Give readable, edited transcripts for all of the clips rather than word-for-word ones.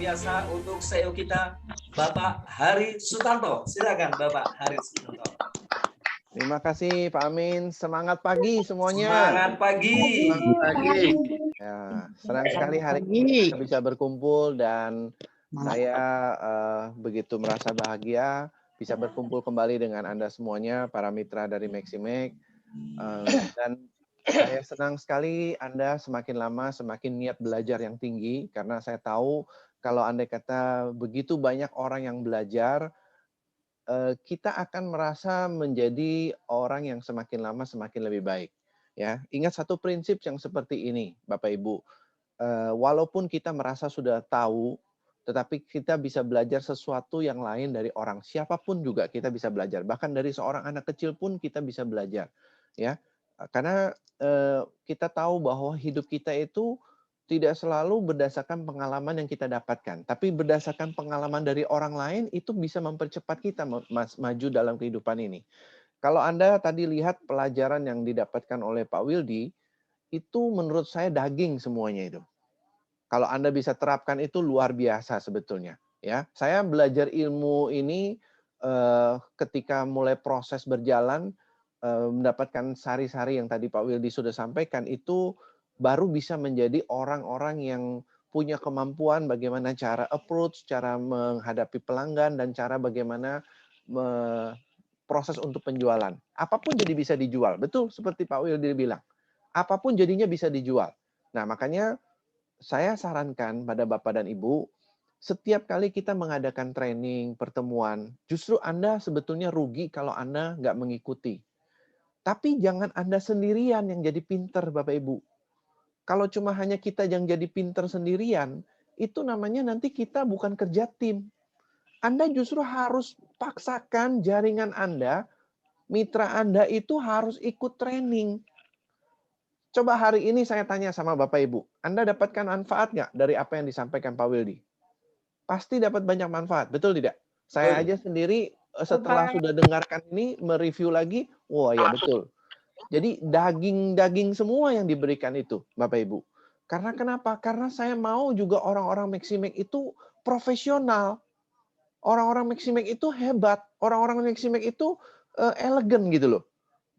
biasa untuk CEO kita, Bapak Hari Sutanto. Silakan Bapak Hari Sutanto. Terima kasih Pak Amin. Semangat pagi semuanya. Semangat pagi. Selamat pagi. Ya, senang sekali hari ini kita bisa berkumpul dan saya begitu merasa bahagia bisa berkumpul kembali dengan Anda semuanya, para mitra dari Maximek. Dan saya senang sekali Anda semakin lama semakin niat belajar yang tinggi, karena saya tahu kalau andai kata begitu banyak orang yang belajar, kita akan merasa menjadi orang yang semakin lama semakin lebih baik. Ya, ingat satu prinsip yang seperti ini, Bapak Ibu. Walaupun kita merasa sudah tahu, tetapi kita bisa belajar sesuatu yang lain dari orang. Siapapun juga kita bisa belajar. Bahkan dari seorang anak kecil pun kita bisa belajar. Ya, karena kita tahu bahwa hidup kita itu tidak selalu berdasarkan pengalaman yang kita dapatkan, tapi berdasarkan pengalaman dari orang lain itu bisa mempercepat kita maju dalam kehidupan ini. Kalau Anda tadi lihat pelajaran yang didapatkan oleh Pak Wildy, itu menurut saya daging semuanya itu. Kalau Anda bisa terapkan itu luar biasa sebetulnya. Ya, saya belajar ilmu ini ketika mulai proses berjalan, mendapatkan sari-sari yang tadi Pak Wildy sudah sampaikan, itu baru bisa menjadi orang-orang yang punya kemampuan bagaimana cara approach, cara menghadapi pelanggan, dan cara bagaimana proses untuk penjualan. Apapun jadi bisa dijual. Betul seperti Pak Wildy bilang. Apapun jadinya bisa dijual. Nah, makanya saya sarankan pada Bapak dan Ibu, setiap kali kita mengadakan training, pertemuan, justru Anda sebetulnya rugi kalau Anda nggak mengikuti. Tapi jangan Anda sendirian yang jadi pinter, Bapak Ibu. Kalau cuma hanya kita yang jadi pinter sendirian, itu namanya nanti kita bukan kerja tim. Anda justru harus paksakan jaringan Anda, mitra Anda itu harus ikut training. Coba hari ini saya tanya sama Bapak Ibu, Anda dapatkan manfaat nggak dari apa yang disampaikan Pak Wildy? Pasti dapat banyak manfaat, betul tidak? Saya aja sendiri setelah sudah dengarkan ini, mereview lagi, wah ya betul. Jadi daging-daging semua yang diberikan itu, Bapak Ibu. Karena kenapa? Karena saya mau juga orang-orang Maximek itu profesional. Orang-orang Maximek itu hebat. Orang-orang Maximek itu elegan gitu loh.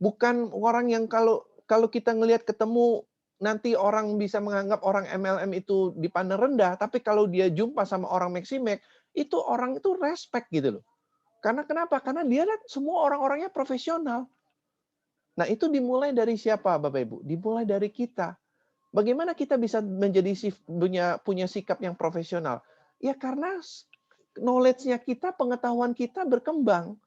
Bukan orang yang kalau kita ngelihat ketemu, nanti orang bisa menganggap orang MLM itu dipandang rendah, tapi kalau dia jumpa sama orang Maximek, itu orang itu respect gitu loh. Karena kenapa? Karena dia lihat semua orang-orangnya profesional. Nah, itu dimulai dari siapa, Bapak Ibu? Dimulai dari kita. Bagaimana kita bisa menjadi punya sikap yang profesional? Ya karena knowledge-nya kita, pengetahuan kita berkembang.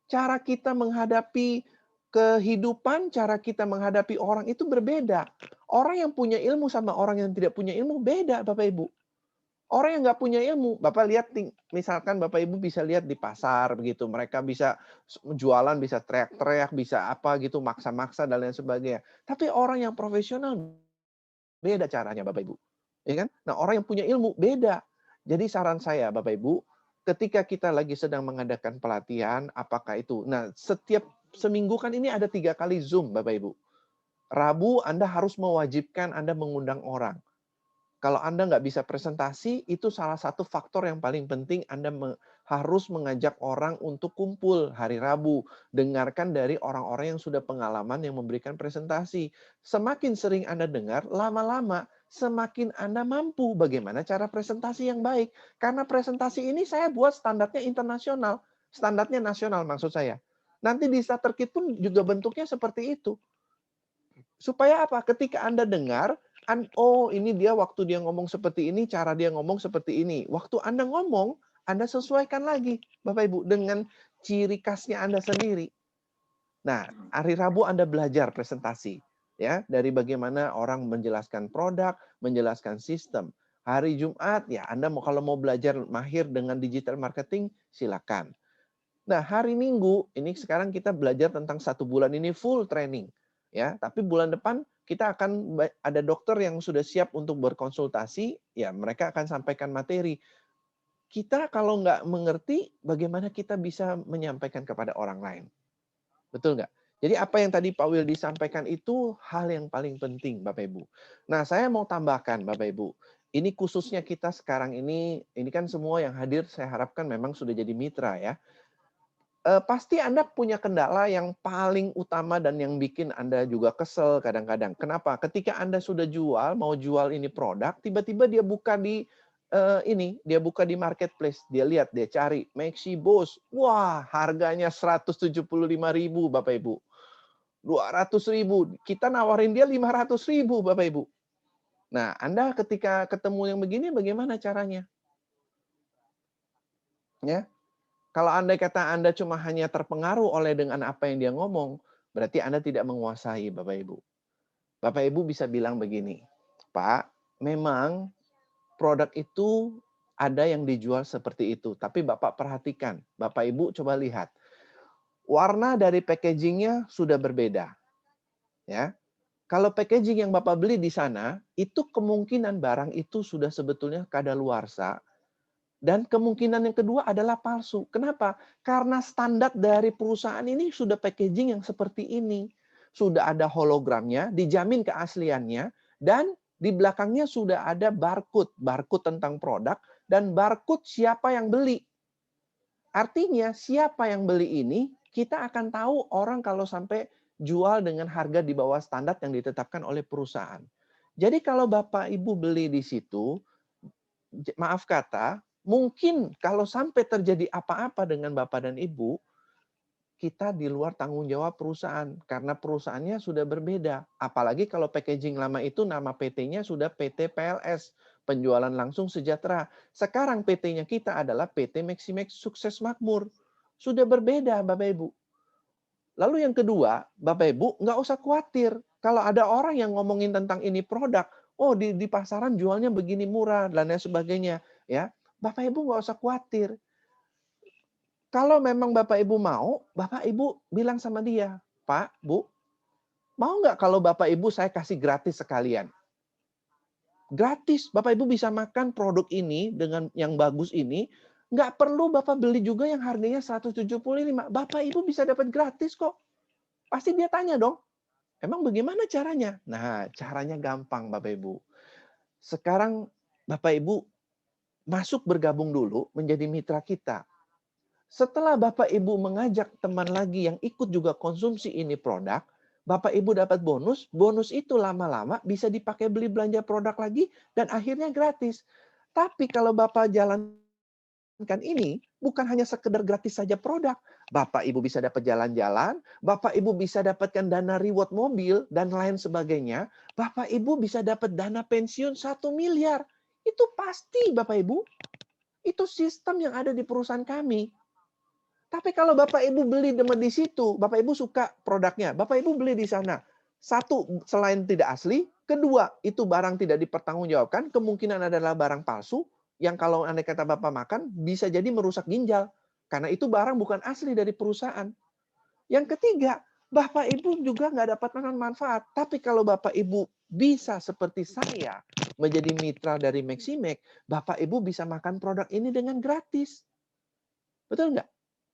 Cara kita menghadapi kehidupan, cara kita menghadapi orang itu berbeda. Orang yang punya ilmu sama orang yang tidak punya ilmu beda, Bapak Ibu. Orang yang nggak punya ilmu, Bapak lihat, misalkan Bapak Ibu bisa lihat di pasar begitu, mereka bisa jualan, bisa teriak-teriak, bisa apa gitu, maksa-maksa dan lain sebagainya. Tapi orang yang profesional beda caranya, Bapak Ibu. Ya kan? Nah, orang yang punya ilmu beda. Jadi saran saya, Bapak Ibu, ketika kita lagi sedang mengadakan pelatihan, apakah itu, nah setiap seminggu kan ini ada 3 kali Zoom, Bapak Ibu. Rabu Anda harus mewajibkan Anda mengundang orang. Kalau Anda nggak bisa presentasi, itu salah satu faktor yang paling penting. Anda harus mengajak orang untuk kumpul hari Rabu. Dengarkan dari orang-orang yang sudah pengalaman yang memberikan presentasi. Semakin sering Anda dengar, lama-lama semakin Anda mampu bagaimana cara presentasi yang baik. Karena presentasi ini saya buat standarnya internasional. Standarnya nasional maksud saya. Nanti di Starterkit pun juga bentuknya seperti itu. Supaya apa? Ketika Anda dengar, oh ini dia waktu dia ngomong seperti ini, cara dia ngomong seperti ini. Waktu Anda ngomong, Anda sesuaikan lagi, Bapak Ibu, dengan ciri khasnya Anda sendiri. Nah, hari Rabu Anda belajar presentasi, ya, dari bagaimana orang menjelaskan produk, menjelaskan sistem. Hari Jumat, ya, Anda kalau mau belajar mahir dengan digital marketing, silakan. Nah, hari Minggu, ini sekarang kita belajar tentang 1 bulan ini full training. Ya, tapi bulan depan kita akan ada dokter yang sudah siap untuk berkonsultasi, ya mereka akan sampaikan materi. Kita kalau nggak mengerti, bagaimana kita bisa menyampaikan kepada orang lain? Betul nggak? Jadi apa yang tadi Pak Wildy sampaikan itu hal yang paling penting, Bapak Ibu. Nah, saya mau tambahkan, Bapak Ibu. ini khususnya kita sekarang ini kan semua yang hadir saya harapkan memang sudah jadi mitra ya. Pasti Anda punya kendala yang paling utama dan yang bikin Anda juga kesel kadang-kadang. Kenapa? Ketika Anda sudah mau jual ini produk, tiba-tiba dia buka di dia buka di marketplace, dia lihat, dia cari Maxi Boss. Wah, harganya 175.000 Bapak Ibu. 200.000, kita nawarin dia 500.000 Bapak Ibu. Nah, Anda ketika ketemu yang begini bagaimana caranya? Ya. Kalau andai kata Anda cuma hanya terpengaruh oleh dengan apa yang dia ngomong, berarti Anda tidak menguasai Bapak Ibu. Bapak Ibu bisa bilang begini, Pak, memang produk itu ada yang dijual seperti itu, tapi Bapak perhatikan, Bapak Ibu coba lihat, warna dari packagingnya sudah berbeda. Ya, kalau packaging yang Bapak beli di sana, itu kemungkinan barang itu sudah sebetulnya kadaluarsa. Dan kemungkinan yang kedua adalah palsu. Kenapa? Karena standar dari perusahaan ini sudah packaging yang seperti ini. Sudah ada hologramnya, dijamin keasliannya, dan di belakangnya sudah ada barcode. Barcode tentang produk, dan barcode siapa yang beli. Artinya, siapa yang beli ini, kita akan tahu orang kalau sampai jual dengan harga di bawah standar yang ditetapkan oleh perusahaan. Jadi kalau Bapak Ibu beli di situ, maaf kata, mungkin kalau sampai terjadi apa-apa dengan Bapak dan Ibu, kita di luar tanggung jawab perusahaan. Karena perusahaannya sudah berbeda. Apalagi kalau packaging lama itu nama PT-nya sudah PT PLS. Penjualan langsung sejahtera. Sekarang PT-nya kita adalah PT Maximex Sukses Makmur. Sudah berbeda Bapak Ibu. Lalu yang kedua, Bapak Ibu nggak usah khawatir. Kalau ada orang yang ngomongin tentang ini produk, oh di pasaran jualnya begini murah dan lain sebagainya, ya Bapak Ibu nggak usah khawatir. Kalau memang Bapak Ibu mau, Bapak Ibu bilang sama dia, Pak, Bu, mau nggak kalau Bapak Ibu saya kasih gratis sekalian? Gratis, Bapak Ibu bisa makan produk ini dengan yang bagus ini, nggak perlu Bapak beli juga yang harganya 175. Bapak Ibu bisa dapat gratis kok. Pasti dia tanya dong, emang bagaimana caranya? Nah, caranya gampang Bapak Ibu. Sekarang Bapak Ibu masuk bergabung dulu menjadi mitra kita. Setelah Bapak Ibu mengajak teman lagi yang ikut juga konsumsi ini produk, Bapak Ibu dapat bonus, bonus itu lama-lama bisa dipakai beli belanja produk lagi dan akhirnya gratis. Tapi kalau Bapak jalankan ini bukan hanya sekedar gratis saja produk. Bapak Ibu bisa dapat jalan-jalan, Bapak Ibu bisa dapatkan dana reward mobil dan lain sebagainya. Bapak Ibu bisa dapat dana pensiun 1 miliar. Itu pasti Bapak Ibu. Itu sistem yang ada di perusahaan kami. Tapi kalau Bapak Ibu beli di situ, Bapak Ibu suka produknya, Bapak Ibu beli di sana. Satu, selain tidak asli. Kedua, itu barang tidak dipertanggungjawabkan. Kemungkinan adalah barang palsu. Yang kalau andai kata Bapak makan, bisa jadi merusak ginjal. Karena itu barang bukan asli dari perusahaan. Yang ketiga, Bapak Ibu juga nggak dapat manfaat. Tapi kalau Bapak Ibu bisa seperti saya, menjadi mitra dari Maximex, Bapak Ibu bisa makan produk ini dengan gratis. Betul nggak?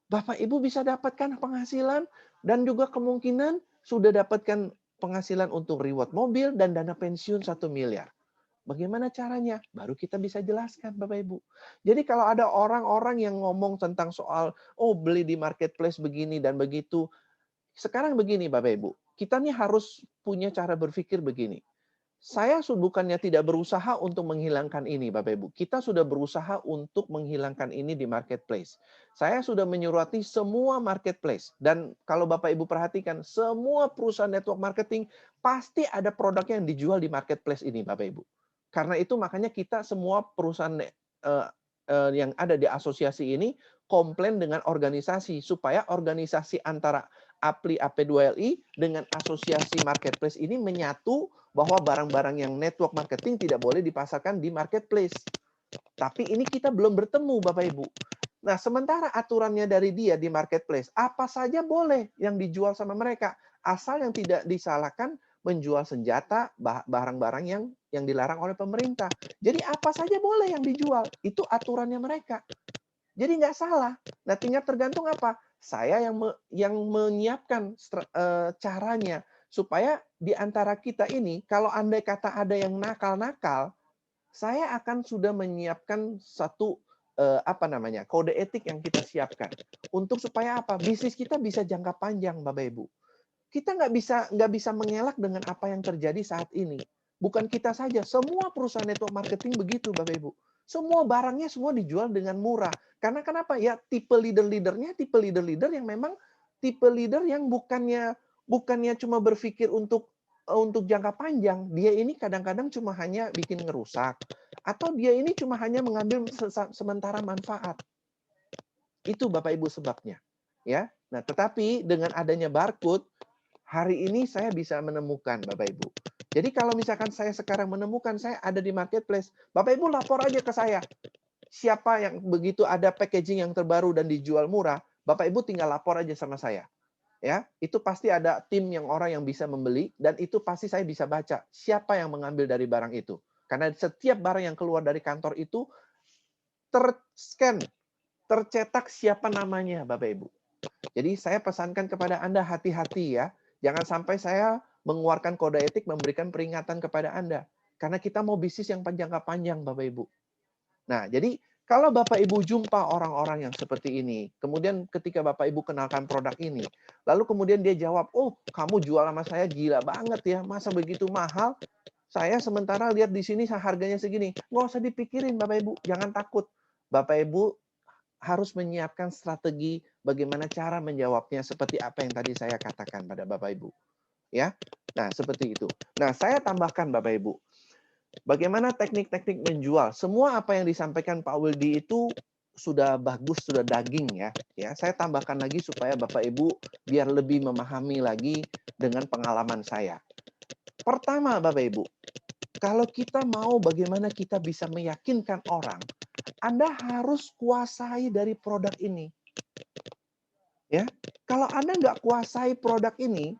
Bapak Ibu bisa dapatkan penghasilan dan juga kemungkinan sudah dapatkan penghasilan untuk reward mobil dan dana pensiun 1 miliar. Bagaimana caranya? Baru kita bisa jelaskan Bapak Ibu. Jadi kalau ada orang-orang yang ngomong tentang soal, oh beli di marketplace begini dan begitu. Sekarang begini Bapak Ibu, kita nih harus punya cara berpikir begini. Saya bukannya tidak berusaha untuk menghilangkan ini, Bapak Ibu. Kita sudah berusaha untuk menghilangkan ini di marketplace. Saya sudah menyurati semua marketplace. Dan kalau Bapak Ibu perhatikan, semua perusahaan network marketing pasti ada produknya yang dijual di marketplace ini, Bapak Ibu. Karena itu makanya kita semua perusahaan yang ada di asosiasi ini komplain dengan organisasi. Supaya organisasi antara APLI AP2LI dengan asosiasi marketplace ini menyatu bahwa barang-barang yang network marketing tidak boleh dipasarkan di marketplace. Tapi ini kita belum bertemu Bapak Ibu. Nah, sementara aturannya dari dia di marketplace, apa saja boleh yang dijual sama mereka. Asal yang tidak disalahkan menjual senjata, barang-barang yang dilarang oleh pemerintah. Jadi apa saja boleh yang dijual. Itu aturannya mereka. Jadi nggak salah. Nah, tinggal tergantung apa? Saya yang menyiapkan caranya supaya di antara kita ini, kalau andai kata ada yang nakal-nakal, saya akan sudah menyiapkan satu kode etik yang kita siapkan untuk supaya apa? Bisnis kita bisa jangka panjang, Bapak Ibu. Kita nggak bisa mengelak dengan apa yang terjadi saat ini. Bukan kita saja, semua perusahaan network marketing begitu, Bapak Ibu. Semua barangnya semua dijual dengan murah. Karena kenapa? Ya tipe leader-leadernya, tipe leader-leader yang memang tipe leader yang bukannya cuma berpikir untuk jangka panjang. Dia ini kadang-kadang cuma hanya bikin ngerusak. Atau dia ini cuma hanya mengambil sementara manfaat. Itu Bapak Ibu sebabnya. Ya. Nah, tetapi dengan adanya barcode, hari ini saya bisa menemukan, Bapak Ibu. Jadi kalau misalkan saya sekarang menemukan, saya ada di marketplace, Bapak Ibu lapor aja ke saya. Siapa yang begitu ada packaging yang terbaru dan dijual murah, Bapak Ibu tinggal lapor aja sama saya. Ya, itu pasti ada tim yang orang yang bisa membeli, dan itu pasti saya bisa baca siapa yang mengambil dari barang itu. Karena setiap barang yang keluar dari kantor itu terscan, tercetak siapa namanya, Bapak Ibu. Jadi saya pesankan kepada Anda hati-hati ya. Jangan sampai saya mengeluarkan kode etik memberikan peringatan kepada Anda. Karena kita mau bisnis yang jangka panjang, Bapak Ibu. Nah, jadi kalau Bapak Ibu jumpa orang-orang yang seperti ini, kemudian ketika Bapak Ibu kenalkan produk ini, lalu kemudian dia jawab, oh kamu jual sama saya gila banget ya, masa begitu mahal? Saya sementara lihat di sini harganya segini. Nggak usah dipikirin Bapak Ibu, jangan takut. Bapak Ibu harus menyiapkan strategi bagaimana cara menjawabnya seperti apa yang tadi saya katakan pada Bapak Ibu. Ya. Nah, seperti itu. Nah, saya tambahkan Bapak Ibu. Bagaimana teknik-teknik menjual? Semua apa yang disampaikan Pak Wildy itu sudah bagus, sudah daging ya. Ya, saya tambahkan lagi supaya Bapak Ibu biar lebih memahami lagi dengan pengalaman saya. Pertama, Bapak Ibu, kalau kita mau bagaimana kita bisa meyakinkan orang, Anda harus kuasai dari produk ini. Ya, kalau Anda nggak kuasai produk ini,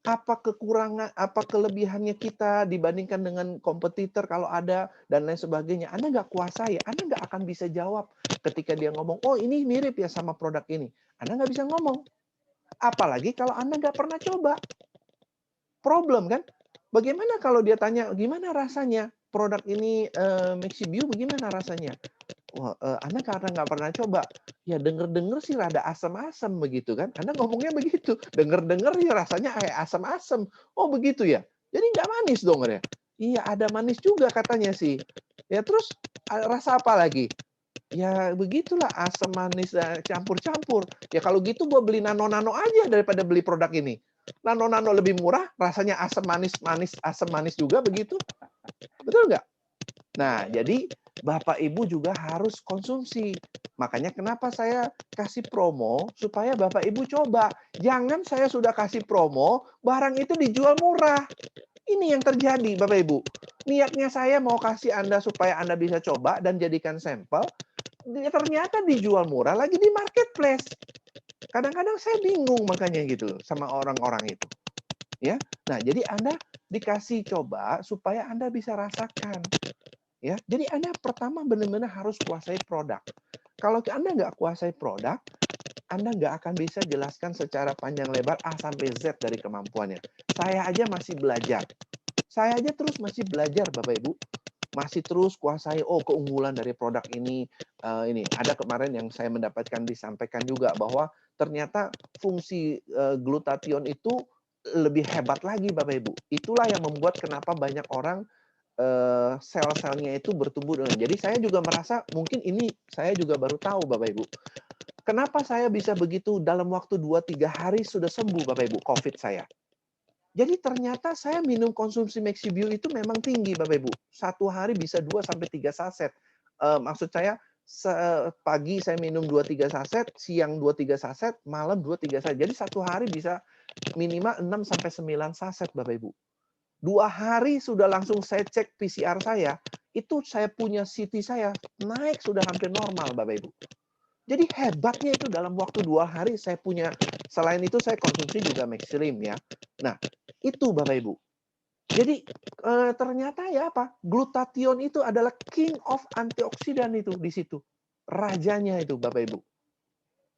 apa kekurangan, apa kelebihannya kita dibandingkan dengan kompetitor kalau ada dan lain sebagainya, Anda nggak kuasai, Anda nggak akan bisa jawab ketika dia ngomong, oh ini mirip ya sama produk ini. Anda nggak bisa ngomong. Apalagi kalau Anda nggak pernah coba. Problem kan? Bagaimana kalau dia tanya, gimana rasanya produk ini Maxibiu, bagaimana rasanya? Wah, Anda karena nggak pernah coba, ya denger-denger sih rada asam-asam begitu kan. Anda ngomongnya begitu, denger-denger ya rasanya kayak asam-asam. Oh begitu ya? Jadi nggak manis dong ya? Iya ada manis juga katanya sih. Ya terus rasa apa lagi? Ya begitulah asam manis campur-campur. Ya kalau gitu gua beli nano-nano aja daripada beli produk ini. Nano-nano lebih murah, rasanya asam manis, asam manis juga begitu. Betul nggak? Nah, jadi Bapak Ibu juga harus konsumsi. Makanya kenapa saya kasih promo supaya Bapak Ibu coba. Jangan saya sudah kasih promo, barang itu dijual murah. Ini yang terjadi Bapak Ibu. Niatnya saya mau kasih Anda supaya Anda bisa coba dan jadikan sampel. Ternyata dijual murah lagi di marketplace. Kadang-kadang saya bingung makanya gitu sama orang-orang itu. Ya. Nah, jadi Anda dikasih coba supaya Anda bisa rasakan. Ya, jadi Anda pertama benar-benar harus kuasai produk. Kalau Anda nggak kuasai produk, Anda nggak akan bisa jelaskan secara panjang lebar A sampai Z dari kemampuannya. Saya aja masih belajar. Saya aja terus masih belajar, Bapak Ibu. Masih terus kuasai, oh keunggulan dari produk ini. Ini ada kemarin yang saya mendapatkan disampaikan juga bahwa ternyata fungsi glutathione itu lebih hebat lagi, Bapak Ibu. Itulah yang membuat kenapa banyak orang sel-selnya itu bertumbuh dengan. Jadi saya juga merasa mungkin ini saya juga baru tahu Bapak Ibu. Kenapa saya bisa begitu dalam waktu 2-3 hari sudah sembuh Bapak Ibu COVID saya. Jadi ternyata saya minum konsumsi Maxibiu itu memang tinggi Bapak Ibu. Satu hari bisa 2-3 saset. Maksud saya pagi saya minum 2-3 saset, siang 2-3 saset, malam 2-3 saset. Jadi satu hari bisa minimal 6-9 saset Bapak Ibu. 2 hari sudah langsung saya cek PCR saya, itu saya punya CT saya naik sudah hampir normal Bapak Ibu. Jadi hebatnya itu dalam waktu 2 hari saya punya, selain itu saya konsumsi juga Maxilim ya. Nah, itu Bapak Ibu. Jadi ternyata ya apa? Glutathione itu adalah king of antioksidan itu di situ. Rajanya itu Bapak Ibu.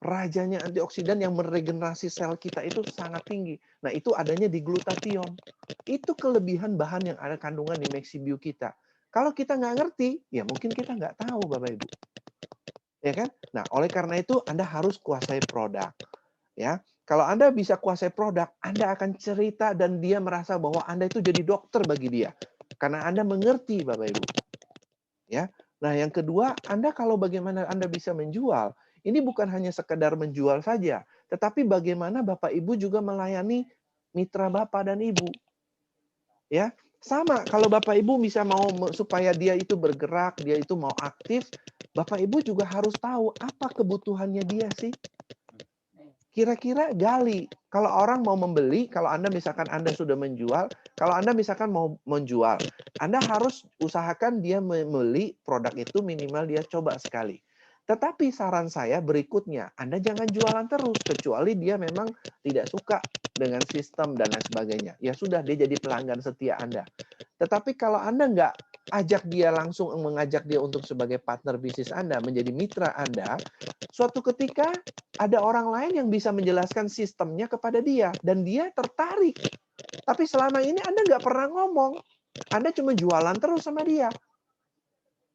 Rajanya antioksidan yang meregenerasi sel kita itu sangat tinggi. Nah, itu adanya di glutathione. Itu kelebihan bahan yang ada kandungan di Maxibiu kita. Kalau kita nggak ngerti, ya mungkin kita nggak tahu, Bapak Ibu. Ya kan? Nah, oleh karena itu Anda harus kuasai produk. Ya, kalau Anda bisa kuasai produk, Anda akan cerita dan dia merasa bahwa Anda itu jadi dokter bagi dia. Karena Anda mengerti, Bapak Ibu. Ya. Nah, yang kedua, Anda kalau bagaimana Anda bisa menjual, ini bukan hanya sekedar menjual saja, tetapi bagaimana Bapak Ibu juga melayani mitra Bapak dan Ibu. Ya, sama kalau Bapak Ibu bisa mau supaya dia itu bergerak, dia itu mau aktif, Bapak Ibu juga harus tahu apa kebutuhannya dia sih. Kira-kira gali. Kalau orang mau membeli, kalau Anda misalkan Anda sudah menjual, kalau Anda misalkan mau menjual, Anda harus usahakan dia membeli produk itu minimal dia coba sekali. Tetapi saran saya berikutnya, Anda jangan jualan terus, kecuali dia memang tidak suka dengan sistem dan lain sebagainya. Ya sudah, dia jadi pelanggan setia Anda. Tetapi kalau Anda nggak ajak dia langsung, mengajak dia untuk sebagai partner bisnis Anda, menjadi mitra Anda, suatu ketika ada orang lain yang bisa menjelaskan sistemnya kepada dia, dan dia tertarik. Tapi selama ini Anda nggak pernah ngomong. Anda cuma jualan terus sama dia.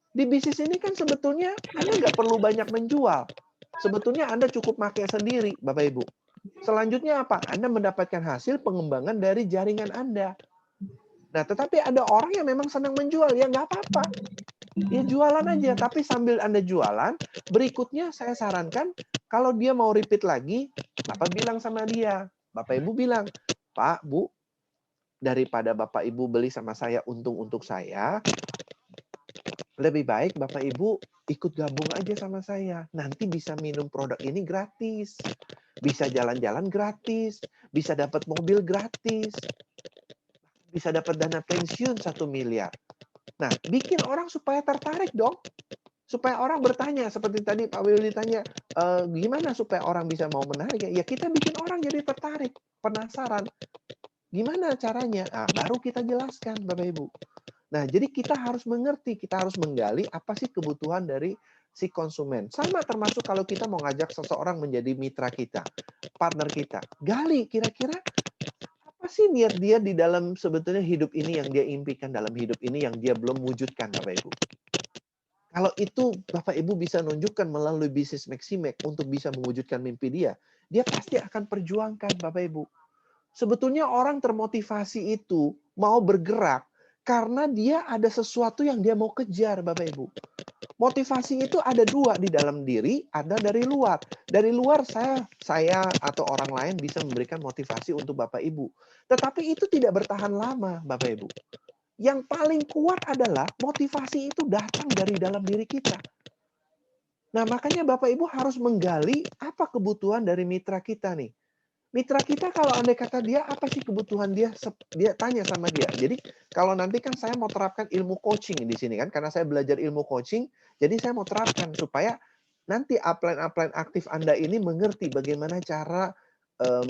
Di bisnis ini kan sebetulnya Anda nggak perlu banyak menjual. Sebetulnya Anda cukup pakai sendiri, Bapak Ibu. Selanjutnya apa? Anda mendapatkan hasil pengembangan dari jaringan Anda. Nah, tetapi ada orang yang memang senang menjual, ya nggak apa-apa. Ya jualan aja, tapi sambil Anda jualan, berikutnya saya sarankan, kalau dia mau repeat lagi, Bapak bilang sama dia. Bapak Ibu bilang, Pak, Bu, daripada Bapak Ibu beli sama saya untung untuk saya, lebih baik Bapak Ibu ikut gabung aja sama saya. Nanti bisa minum produk ini gratis. Bisa jalan-jalan gratis. Bisa dapat mobil gratis. Bisa dapat dana pensiun 1 miliar. Nah, bikin orang supaya tertarik dong. Supaya orang bertanya, seperti tadi Pak Willy tanya, gimana supaya orang bisa mau menarik? Ya kita bikin orang jadi tertarik, penasaran. Gimana caranya? Nah, baru kita jelaskan, Bapak Ibu. Nah, jadi kita harus mengerti, kita harus menggali apa sih kebutuhan dari si konsumen. Sama termasuk kalau kita mau ngajak seseorang menjadi mitra kita, partner kita. Gali, kira-kira apa sih niat dia di dalam sebetulnya hidup ini yang dia impikan dalam hidup ini yang dia belum wujudkan, Bapak Ibu. Kalau itu Bapak Ibu bisa nunjukkan melalui bisnis Maximax untuk bisa mewujudkan mimpi dia, dia pasti akan perjuangkan, Bapak Ibu. Sebetulnya orang termotivasi itu mau bergerak karena dia ada sesuatu yang dia mau kejar, Bapak Ibu. Motivasi itu ada dua di dalam diri, ada dari luar. Dari luar saya atau orang lain bisa memberikan motivasi untuk Bapak Ibu. Tetapi itu tidak bertahan lama, Bapak Ibu. Yang paling kuat adalah motivasi itu datang dari dalam diri kita. Nah, makanya Bapak Ibu harus menggali apa kebutuhan dari mitra kita nih. Mitra kita kalau andai kata dia apa sih kebutuhan dia, dia tanya sama dia. Jadi kalau nanti kan saya mau terapkan ilmu coaching di sini kan, karena saya belajar ilmu coaching, jadi saya mau terapkan supaya nanti upline-upline aktif Anda ini mengerti bagaimana cara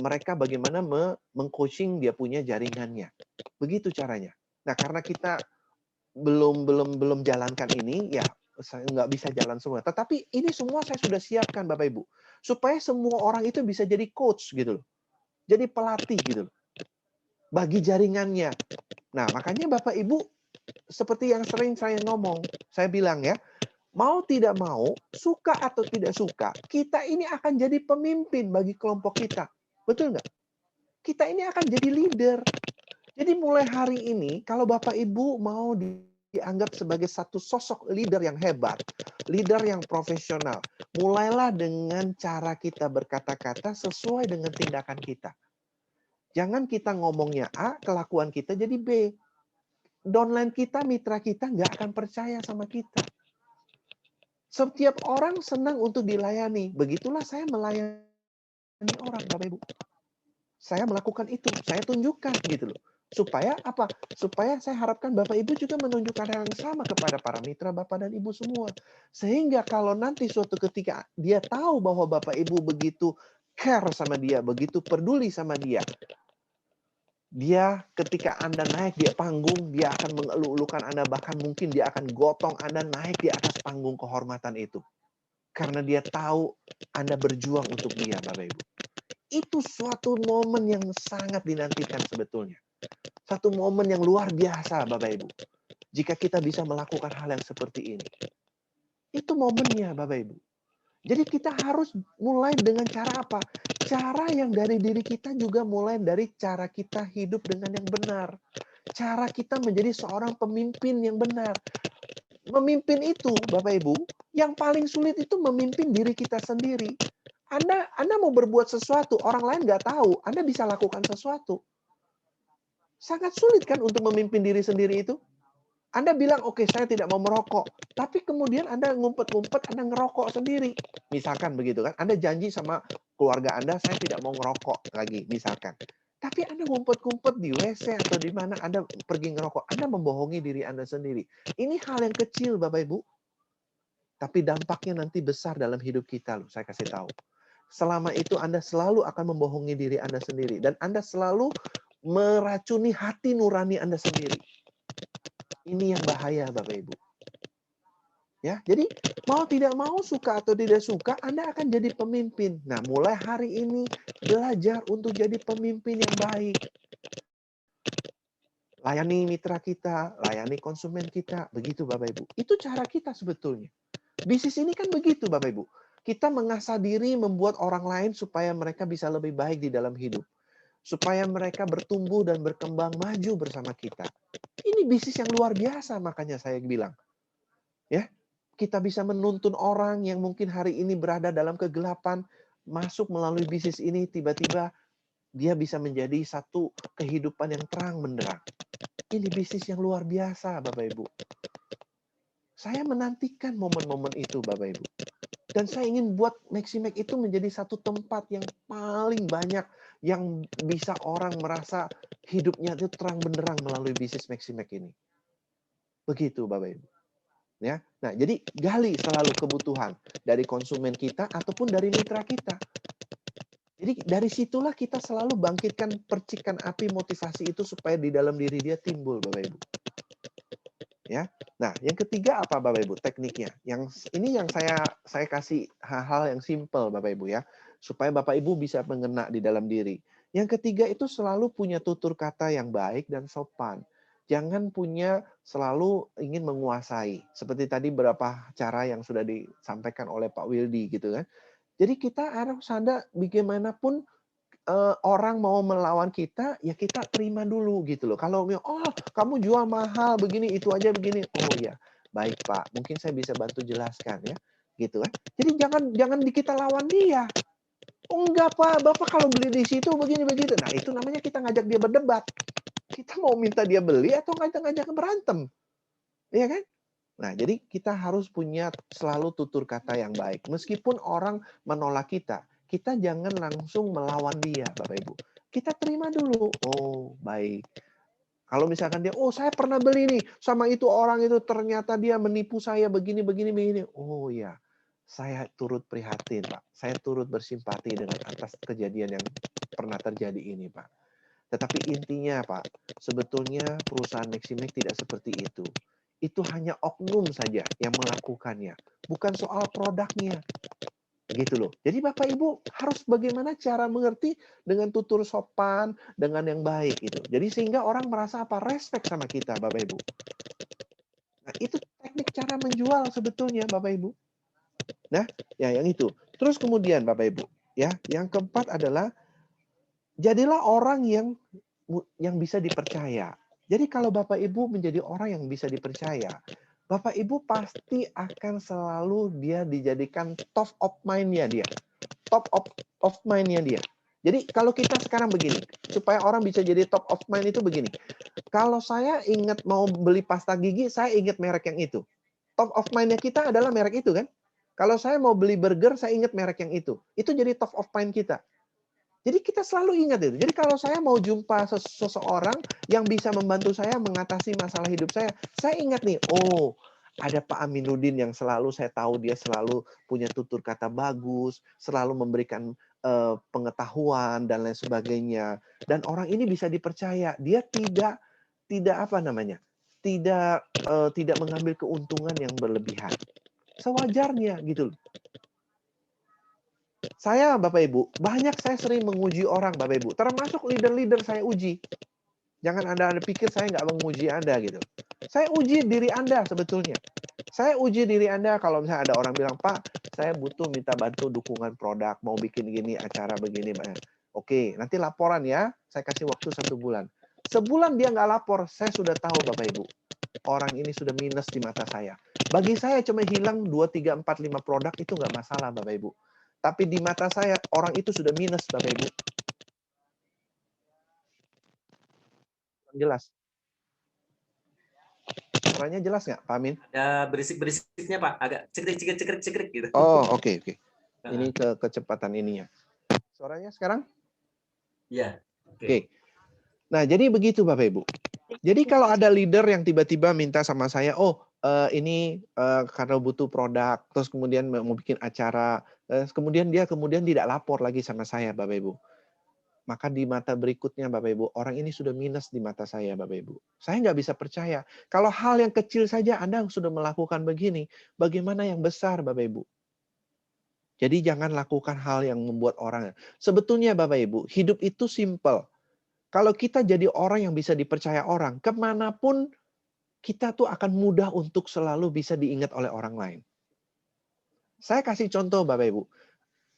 mereka bagaimana mengcoaching dia punya jaringannya. Begitu caranya. Nah, karena kita belum jalankan ini, ya saya nggak bisa jalan semua. Tetapi ini semua saya sudah siapkan, Bapak Ibu, supaya semua orang itu bisa jadi coach gitu loh, jadi pelatih gitu loh, bagi jaringannya. Nah, makanya Bapak Ibu seperti yang sering saya ngomong, saya bilang ya, mau tidak mau, suka atau tidak suka, kita ini akan jadi pemimpin bagi kelompok kita, betul nggak? Kita ini akan jadi leader. Jadi mulai hari ini, kalau Bapak Ibu mau dianggap sebagai satu sosok leader yang hebat, leader yang profesional, mulailah dengan cara kita berkata-kata sesuai dengan tindakan kita. Jangan kita ngomongnya A, kelakuan kita jadi B. Downline kita, mitra kita nggak akan percaya sama kita. Setiap orang senang untuk dilayani. Begitulah saya melayani orang, Bapak Ibu. Saya melakukan itu, saya tunjukkan gitu loh. Supaya apa? Supaya saya harapkan Bapak Ibu juga menunjukkan hal yang sama kepada para mitra Bapak dan Ibu semua. Sehingga kalau nanti suatu ketika dia tahu bahwa Bapak Ibu begitu care sama dia, begitu peduli sama dia, dia ketika Anda naik di panggung, dia akan mengeluh-elukan Anda, bahkan mungkin dia akan gotong Anda naik di atas panggung kehormatan itu. Karena dia tahu Anda berjuang untuk dia, Bapak Ibu. Itu suatu momen yang sangat dinantikan sebetulnya. Satu momen yang luar biasa, Bapak Ibu. jika kita bisa melakukan hal yang seperti ini. Itu momennya, Bapak Ibu. Jadi kita harus mulai dengan cara apa? Cara yang dari diri kita juga mulai dari cara kita hidup dengan yang benar. Cara kita menjadi seorang pemimpin yang benar. Memimpin itu, Bapak Ibu, yang paling sulit itu memimpin diri kita sendiri. Anda mau berbuat sesuatu, orang lain nggak tahu, Anda bisa lakukan sesuatu. Sangat sulit kan untuk memimpin diri sendiri itu? Anda bilang, oke, saya tidak mau merokok. Tapi kemudian Anda ngumpet-ngumpet, Anda ngerokok sendiri. Misalkan begitu kan. Anda janji sama keluarga Anda, saya tidak mau ngerokok lagi, misalkan. Tapi Anda ngumpet-ngumpet di WC atau di mana Anda pergi ngerokok. Anda membohongi diri Anda sendiri. Ini hal yang kecil, Bapak Ibu. Tapi dampaknya nanti besar dalam hidup kita, loh, saya kasih tahu. Selama itu Anda selalu akan membohongi diri Anda sendiri. Dan Anda selalu meracuni hati nurani Anda sendiri. Ini yang bahaya, Bapak Ibu. Ya, jadi mau tidak mau, suka atau tidak suka, Anda akan jadi pemimpin. Nah, mulai hari ini belajar untuk jadi pemimpin yang baik. Layani mitra kita, layani konsumen kita, begitu Bapak Ibu. Itu cara kita sebetulnya. Bisnis ini kan begitu Bapak Ibu. Kita mengasah diri membuat orang lain supaya mereka bisa lebih baik di dalam hidup. Supaya mereka bertumbuh dan berkembang maju bersama kita. Ini bisnis yang luar biasa, makanya saya bilang. Ya, kita bisa menuntun orang yang mungkin hari ini berada dalam kegelapan, masuk melalui bisnis ini, tiba-tiba dia bisa menjadi satu kehidupan yang terang benderang. Ini bisnis yang luar biasa, Bapak Ibu. Saya menantikan momen-momen itu, Bapak Ibu. Dan saya ingin buat Maximax itu menjadi satu tempat yang paling banyak yang bisa orang merasa hidupnya itu terang benderang melalui bisnis Maximax ini. Begitu, Bapak Ibu. Ya, nah jadi gali selalu kebutuhan dari konsumen kita ataupun dari mitra kita. Jadi dari situlah kita selalu bangkitkan percikan api motivasi itu supaya di dalam diri dia timbul, Bapak Ibu. Ya, nah yang ketiga apa, Bapak Ibu, tekniknya? Yang ini yang saya kasih hal-hal yang simple, Bapak Ibu ya, supaya Bapak Ibu bisa mengena di dalam diri. Yang ketiga itu selalu punya tutur kata yang baik dan sopan. Jangan punya selalu ingin menguasai. Seperti tadi beberapa cara yang sudah disampaikan oleh Pak Wildy gitu kan. Jadi kita harus sadar bagaimanapun orang mau melawan kita, ya kita terima dulu gitu loh. Kalau oh kamu jual mahal begini, itu aja begini. Oh ya, baik Pak. Mungkin saya bisa bantu jelaskan ya, gitu kan. Jadi jangan kita lawan dia. Oh enggak Pak, Bapak kalau beli di situ begini begitu. Nah itu namanya kita ngajak dia berdebat. Kita mau minta dia beli atau ngajak berantem, iya kan? Nah, jadi kita harus punya selalu tutur kata yang baik. Meskipun orang menolak kita, kita jangan langsung melawan dia, Bapak Ibu. Kita terima dulu. Oh, baik. Kalau misalkan dia, oh saya pernah beli nih, sama itu orang itu ternyata dia menipu saya begini, begini, begini. Oh ya, saya turut prihatin, Pak. Saya turut bersimpati dengan atas kejadian yang pernah terjadi ini, Pak. Tetapi intinya, Pak, sebetulnya perusahaan Maximax tidak seperti itu. Itu hanya oknum saja yang melakukannya, bukan soal produknya. Gitu loh. Jadi Bapak Ibu harus bagaimana cara mengerti dengan tutur sopan, dengan yang baik gitu. Jadi sehingga orang merasa apa? Respect sama kita, Bapak Ibu. Nah, itu teknik cara menjual sebetulnya, Bapak Ibu. Nah, ya yang itu. Terus kemudian Bapak Ibu, ya, yang keempat adalah jadilah orang yang bisa dipercaya. Jadi kalau Bapak Ibu menjadi orang yang bisa dipercaya, Bapak Ibu pasti akan selalu dia dijadikan top of mind-nya dia. Top of mind-nya dia. Jadi kalau kita sekarang begini, supaya orang bisa jadi top of mind itu begini. Kalau saya ingat mau beli pasta gigi, saya ingat merek yang itu. Top of mind-nya kita adalah merek itu kan. Kalau saya mau beli burger, saya ingat merek yang itu. Itu jadi top of mind kita. Jadi kita selalu ingat itu. Jadi kalau saya mau jumpa seseorang yang bisa membantu saya mengatasi masalah hidup saya ingat nih, oh ada Pak Aminuddin yang selalu saya tahu dia selalu punya tutur kata bagus, selalu memberikan pengetahuan dan lain sebagainya. Dan orang ini bisa dipercaya. Dia tidak apa namanya? Tidak mengambil keuntungan yang berlebihan. Sewajarnya gitu. Saya, Bapak Ibu, saya sering menguji orang, Bapak Ibu. Termasuk leader-leader saya uji. Jangan Anda pikir saya nggak menguji Anda gitu. Saya uji diri Anda sebetulnya. Saya uji diri Anda kalau misalnya ada orang bilang, Pak, saya butuh minta bantu dukungan produk, mau bikin gini, acara begini. Oke, nanti laporan ya. Saya kasih waktu 1 bulan. Sebulan dia nggak lapor, saya sudah tahu Bapak Ibu. Orang ini sudah minus di mata saya. Bagi saya cuma hilang 2, 3, 4, 5 produk itu nggak masalah Bapak Ibu. Tapi di mata saya, orang itu sudah minus Bapak Ibu. Jelas. Suaranya jelas nggak, Pak Amin? Ada berisik-berisiknya Pak, agak cekrek gitu. Oh, oke. Ini kecepatan ininya. Suaranya sekarang? Iya. Oke. Nah, jadi begitu Bapak Ibu. Jadi kalau ada leader yang tiba-tiba minta sama saya, ini karena butuh produk, terus kemudian mau bikin acara, kemudian dia tidak lapor lagi sama saya Bapak Ibu. Maka di mata berikutnya Bapak Ibu, orang ini sudah minus di mata saya Bapak Ibu. Saya nggak bisa percaya. Kalau hal yang kecil saja Anda sudah melakukan begini, bagaimana yang besar Bapak Ibu? Jadi jangan lakukan hal yang membuat orang. Sebetulnya Bapak Ibu, hidup itu simple. Kalau kita jadi orang yang bisa dipercaya orang, kemanapun kita tuh akan mudah untuk selalu bisa diingat oleh orang lain. Saya kasih contoh Bapak Ibu.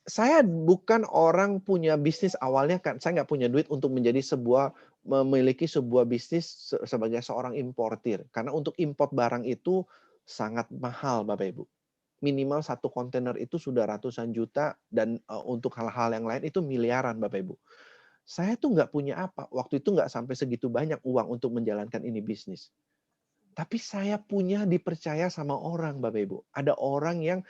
Saya bukan orang punya bisnis awalnya kan, saya nggak punya duit untuk memiliki sebuah bisnis sebagai seorang importir. Karena untuk import barang itu sangat mahal Bapak Ibu. Minimal 1 kontainer itu sudah ratusan juta dan untuk hal-hal yang lain itu miliaran Bapak Ibu. Saya tuh nggak punya apa, waktu itu nggak sampai segitu banyak uang untuk menjalankan ini bisnis. Tapi saya punya dipercaya sama orang Bapak Ibu. Ada orang yang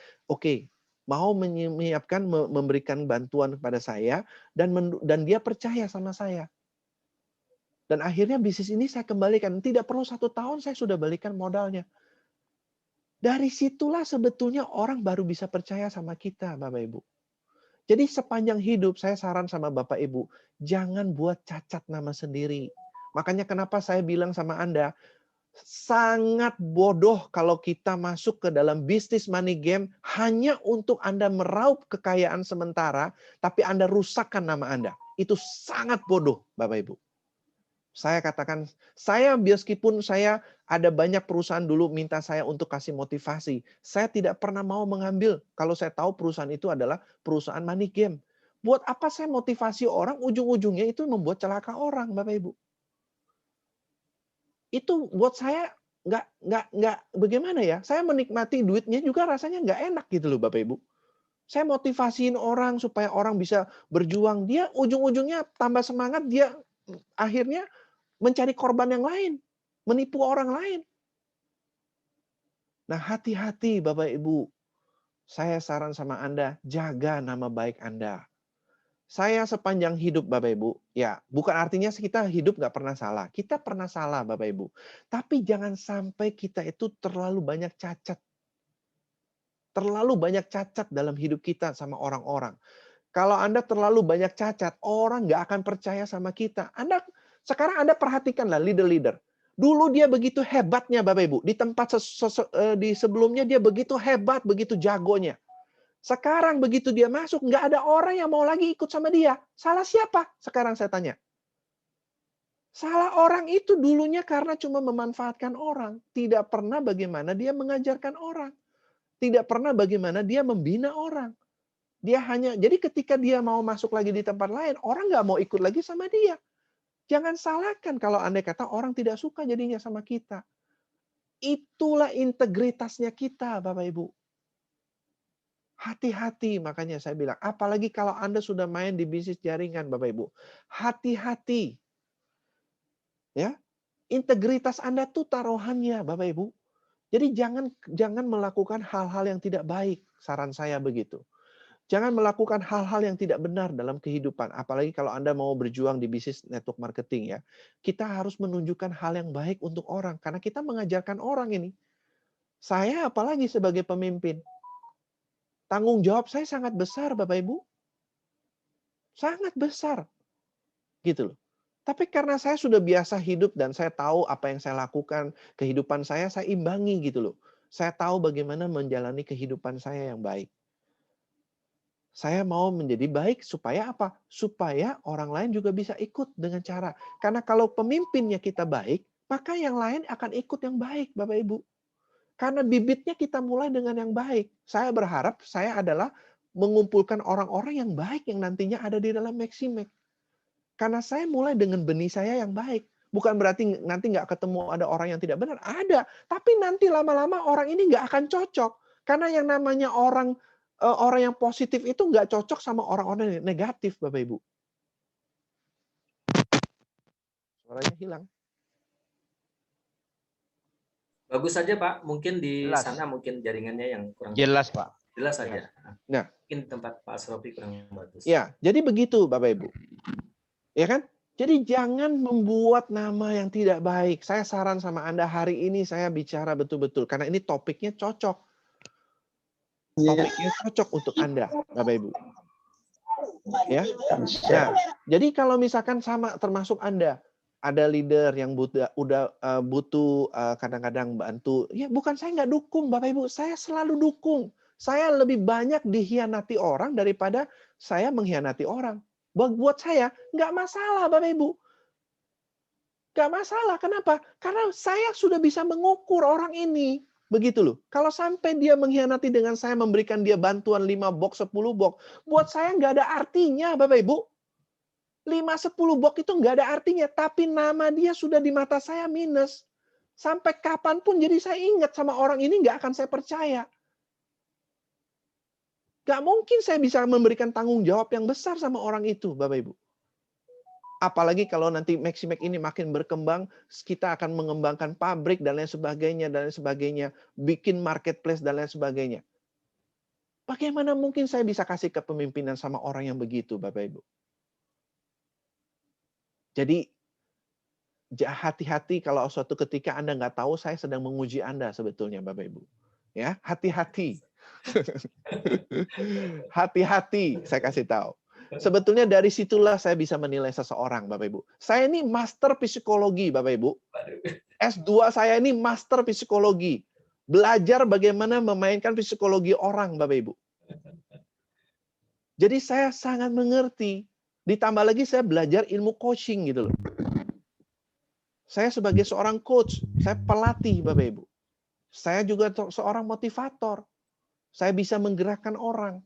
mau menyiapkan memberikan bantuan kepada saya dan dia percaya sama saya. Dan akhirnya bisnis ini saya kembalikan. Tidak perlu 1 tahun saya sudah balikan modalnya. Dari situlah sebetulnya orang baru bisa percaya sama kita Bapak Ibu. Jadi sepanjang hidup saya saran sama Bapak Ibu, jangan buat cacat nama sendiri. Makanya kenapa saya bilang sama Anda, sangat bodoh kalau kita masuk ke dalam bisnis money game hanya untuk Anda meraup kekayaan sementara, tapi Anda rusakkan nama Anda. Itu sangat bodoh, Bapak Ibu. Saya katakan, meskipun saya ada banyak perusahaan dulu minta saya untuk kasih motivasi. Saya tidak pernah mau mengambil kalau saya tahu perusahaan itu adalah perusahaan money game. Buat apa saya motivasi orang, ujung-ujungnya itu membuat celaka orang, Bapak Ibu. Itu buat saya nggak bagaimana ya? Saya menikmati duitnya juga rasanya nggak enak gitu loh, Bapak Ibu. Saya motivasiin orang supaya orang bisa berjuang. Dia ujung-ujungnya tambah semangat, dia akhirnya mencari korban yang lain, menipu orang lain. Nah, hati-hati Bapak Ibu. Saya saran sama Anda, jaga nama baik Anda. Saya sepanjang hidup Bapak Ibu, ya bukan artinya kita hidup nggak pernah salah. Kita pernah salah Bapak Ibu. Tapi jangan sampai kita itu terlalu banyak cacat. Terlalu banyak cacat dalam hidup kita sama orang-orang. Kalau Anda terlalu banyak cacat, orang nggak akan percaya sama kita. Sekarang Anda perhatikanlah leader-leader. Dulu dia begitu hebatnya Bapak Ibu. Di tempat di sebelumnya dia begitu hebat, begitu jagonya. Sekarang begitu dia masuk, nggak ada orang yang mau lagi ikut sama dia. Salah siapa? Sekarang saya tanya. Salah orang itu dulunya karena cuma memanfaatkan orang. Tidak pernah bagaimana dia mengajarkan orang. Tidak pernah bagaimana dia membina orang. Jadi ketika dia mau masuk lagi di tempat lain, orang nggak mau ikut lagi sama dia. Jangan salahkan kalau andai kata orang tidak suka jadinya sama kita. Itulah integritasnya kita, Bapak Ibu. Hati-hati, makanya saya bilang, apalagi kalau Anda sudah main di bisnis jaringan, Bapak Ibu. Hati-hati. Ya, integritas Anda tuh taruhannya, Bapak Ibu. Jadi jangan melakukan hal-hal yang tidak baik, saran saya begitu. Jangan melakukan hal-hal yang tidak benar dalam kehidupan. Apalagi kalau Anda mau berjuang di bisnis network marketing ya. Kita harus menunjukkan hal yang baik untuk orang. Karena kita mengajarkan orang ini. Saya apalagi sebagai pemimpin. Tanggung jawab saya sangat besar Bapak Ibu. Sangat besar. Gitu loh. Tapi karena saya sudah biasa hidup dan saya tahu apa yang saya lakukan. Kehidupan saya imbangi gitu loh. Saya tahu bagaimana menjalani kehidupan saya yang baik. Saya mau menjadi baik supaya apa? Supaya orang lain juga bisa ikut dengan cara. Karena kalau pemimpinnya kita baik, maka yang lain akan ikut yang baik, Bapak Ibu. Karena bibitnya kita mulai dengan yang baik. Saya berharap saya adalah mengumpulkan orang-orang yang baik yang nantinya ada di dalam Maximek. Karena saya mulai dengan benih saya yang baik. Bukan berarti nanti nggak ketemu ada orang yang tidak benar. Ada. Tapi nanti lama-lama orang ini nggak akan cocok. Karena yang namanya orang yang positif itu nggak cocok sama orang-orang yang negatif, Bapak Ibu. Suaranya hilang. Bagus saja Pak, mungkin di Jelas. sana mungkin jaringannya yang kurang Jelas, Pak. jelas saja. Nah, Mungkin tempat Pak Asrofi kurang bagus. ya, jadi begitu Bapak Ibu. Ya kan? Jadi jangan membuat nama yang tidak baik. Saya saran sama Anda hari ini saya bicara betul-betul karena ini topiknya cocok. Topiknya cocok untuk Anda, Bapak Ibu. Ya. Nah, jadi kalau misalkan sama termasuk Anda ada leader yang butuh kadang-kadang bantu, ya bukan saya nggak dukung Bapak Ibu, saya selalu dukung. Saya lebih banyak dikhianati orang daripada saya mengkhianati orang. Buat saya nggak masalah Bapak Ibu. Nggak masalah. Kenapa? Karena saya sudah bisa mengukur orang ini. Begitu loh. Kalau sampai dia mengkhianati dengan saya memberikan dia bantuan 5 box, 10 box, buat saya nggak ada artinya Bapak Ibu. 5-10 box itu nggak ada artinya, tapi nama dia sudah di mata saya minus. Sampai kapanpun jadi saya ingat sama orang ini nggak akan saya percaya. Nggak mungkin saya bisa memberikan tanggung jawab yang besar sama orang itu, Bapak Ibu. Apalagi kalau nanti Maximek ini makin berkembang, kita akan mengembangkan pabrik dan lain sebagainya, bikin marketplace dan lain sebagainya. Bagaimana mungkin saya bisa kasih kepemimpinan sama orang yang begitu, Bapak Ibu? Jadi hati-hati kalau suatu ketika Anda nggak tahu, saya sedang menguji Anda sebetulnya, Bapak Ibu. Ya, hati-hati. Hati-hati, saya kasih tahu. Sebetulnya dari situlah saya bisa menilai seseorang, Bapak Ibu. Saya ini master psikologi, Bapak Ibu. S2 saya ini master psikologi. Belajar bagaimana memainkan psikologi orang, Bapak Ibu. Jadi saya sangat mengerti. Ditambah lagi saya belajar ilmu coaching gitu loh. Saya sebagai seorang coach, saya pelatih Bapak Ibu. Saya juga seorang motivator. Saya bisa menggerakkan orang.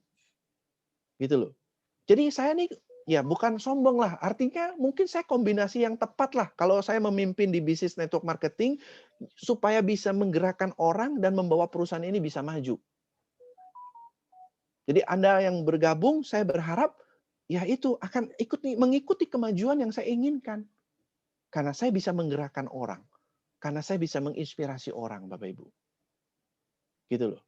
Gitu loh. Jadi saya nih ya bukan sombong lah. Artinya mungkin saya kombinasi yang tepat lah kalau saya memimpin di bisnis network marketing supaya bisa menggerakkan orang dan membawa perusahaan ini bisa maju. Jadi Anda yang bergabung, saya berharap ya itu akan mengikuti kemajuan yang saya inginkan. Karena saya bisa menggerakkan orang. Karena saya bisa menginspirasi orang, Bapak Ibu. Gitu loh.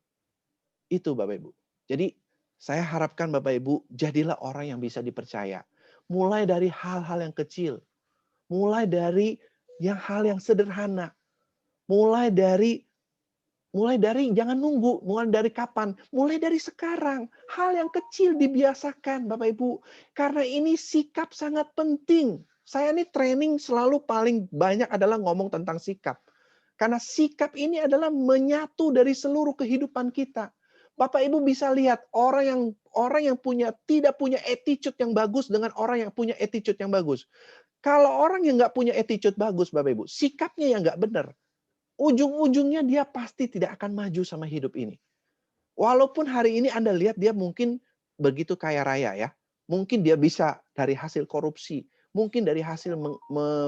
Itu Bapak Ibu. Jadi saya harapkan Bapak Ibu jadilah orang yang bisa dipercaya. Mulai dari hal-hal yang kecil. Mulai dari hal yang sederhana. Mulai dari jangan nunggu, mulai dari kapan? Mulai dari sekarang. Hal yang kecil dibiasakan Bapak Ibu. Karena ini sikap sangat penting. Saya ini training selalu paling banyak adalah ngomong tentang sikap. Karena sikap ini adalah menyatu dari seluruh kehidupan kita. Bapak Ibu bisa lihat orang yang tidak punya attitude yang bagus dengan orang yang punya attitude yang bagus. Kalau orang yang nggak punya attitude bagus, Bapak Ibu, sikapnya yang nggak benar, ujung-ujungnya dia pasti tidak akan maju sama hidup ini. Walaupun hari ini Anda lihat dia mungkin begitu kaya raya ya, mungkin dia bisa dari hasil korupsi, mungkin dari hasil